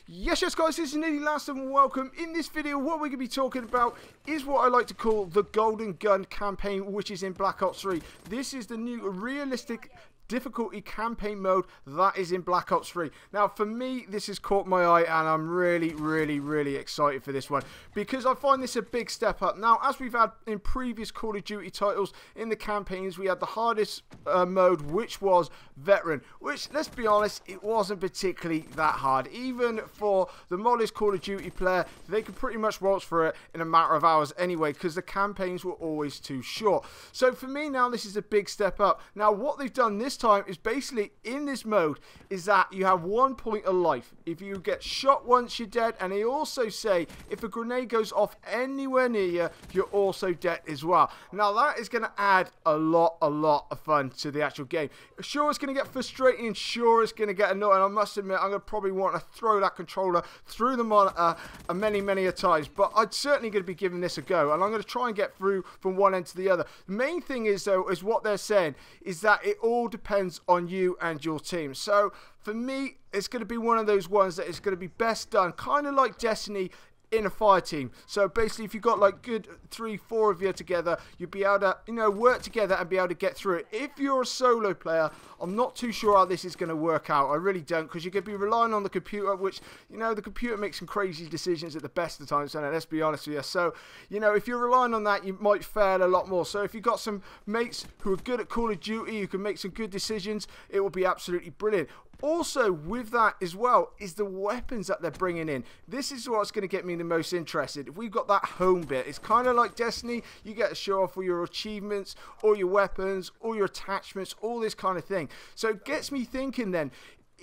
Yes guys, this is Nearly Last and welcome. In this video what we're going to be talking about is what I like to call the Golden Gun campaign, which is in Black Ops 3. This is the new realistic difficulty campaign mode that is in Black Ops 3. Now for me this has caught my eye and I'm really excited for this one because I find this a big step up. Now as we've had in previous Call of Duty titles in the campaigns, we had the hardest mode, which was veteran, which let's be honest, it wasn't particularly that hard. Even for the modest Call of Duty player, they could pretty much waltz through it in a matter of hours anyway because the campaigns were always too short. So for me now this is a big step up. Now what they've done this time is basically in this mode is that you have 1 point of life. If you get shot once, you're dead, and they also say if a grenade goes off anywhere near you, you're also dead as well. Now that is going to add a lot of fun to the actual game. Sure, it's going to get frustrating, sure it's going to get annoying. I must admit I'm going to probably want to throw that controller through the monitor many a times, but I'm certainly going to be giving this a go, and I'm going to try and get through from one end to the other. The main thing is though, is what they're saying is that it all depends on you and your team. So for me it's going to be one of those ones that is going to be best done kind of like Destiny in a fire team. So basically if you've got like good 3-4 of you together, you'll be able to, you know, work together and be able to get through it. If you're a solo player, I'm not too sure how this is going to work out. I really don't, because you're going to be relying on the computer, which, you know, the computer makes some crazy decisions at the best of times, and let's be honest with you. So, you know, if you're relying on that, you might fail a lot more. So if you've got some mates who are good at Call of Duty, who can make some good decisions, it will be absolutely brilliant. Also, with that as well, is the weapons that they're bringing in. This is what's going to get me the most interested. If we've got that home bit, it's kind of like Destiny. You get to show off all your achievements, all your weapons, all your attachments, all this kind of thing. So it gets me thinking then,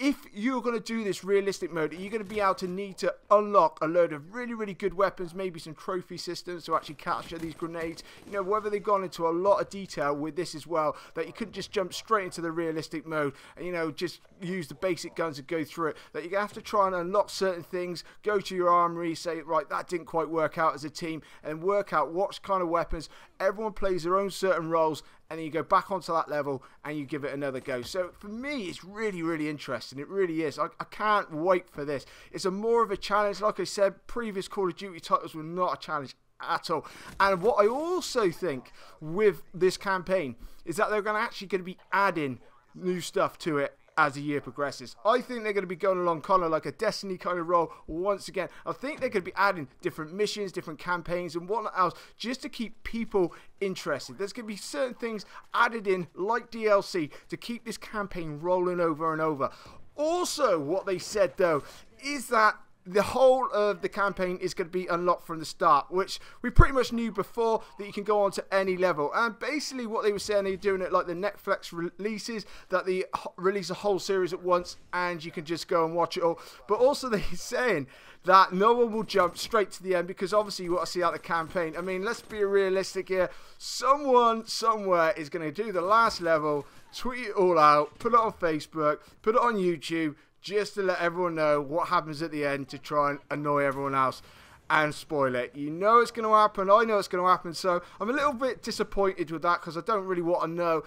if you're going to do this realistic mode, you're going to be able to need to unlock a load of really good weapons, maybe some trophy systems to actually capture these grenades. You know, whether they've gone into a lot of detail with this as well, that you couldn't just jump straight into the realistic mode and, you know, just use the basic guns and go through it. That you're going to have to try and unlock certain things, go to your armory, say, right, that didn't quite work out as a team, and work out what kind of weapons. Everyone plays their own certain roles, and then you go back onto that level and you give it another go. So for me, it's really interesting. It really is. I can't wait for this. It's more of a challenge. Like I said, previous Call of Duty titles were not a challenge at all. And what I also think with this campaign is that they're actually going to be adding new stuff to it as the year progresses. I think they're going to be going along kind of like a Destiny kind of role once again. I think they're going to be adding different missions, different campaigns and whatnot else, just to keep people interested. There's going to be certain things added in like DLC to keep this campaign rolling over and over. Also, what they said though is that the whole of the campaign is going to be unlocked from the start, which we pretty much knew before, that you can go on to any level. And basically what they were saying, they're doing it like the Netflix releases, that they release a whole series at once and you can just go and watch it all. But also they're saying that no one will jump straight to the end, because obviously you want to see out the campaign. I mean, let's be realistic here. Someone somewhere is going to do the last level, tweet it all out, put it on Facebook, put it on YouTube, just to let everyone know what happens at the end, to try and annoy everyone else and spoil it. You know it's going to happen. I know it's going to happen. So I'm a little bit disappointed with that, because I don't really want to know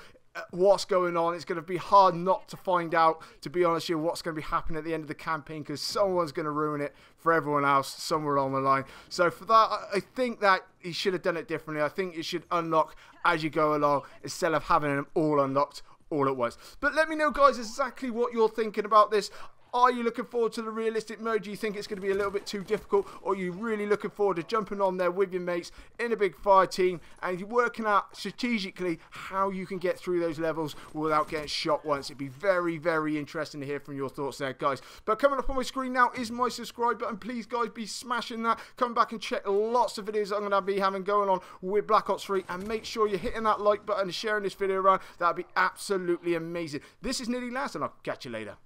what's going on. It's going to be hard not to find out, to be honest with you, what's going to be happening at the end of the campaign, because someone's going to ruin it for everyone else somewhere along the line. So for that, I think that he should have done it differently. I think you should unlock as you go along instead of having them all unlocked all at once. But let me know, guys, exactly what you're thinking about this. Are you looking forward to the realistic mode? Do you think it's going to be a little bit too difficult? Or are you really looking forward to jumping on there with your mates in a big fire team and you're working out strategically how you can get through those levels without getting shot once? It'd be very interesting to hear from your thoughts there, guys. But coming up on my screen now is my subscribe button. Please, guys, be smashing that. Come back and check lots of videos that I'm going to be having going on with Black Ops 3. And make sure you're hitting that like button and sharing this video around. That'd be absolutely amazing. This is Nearly Last, and I'll catch you later.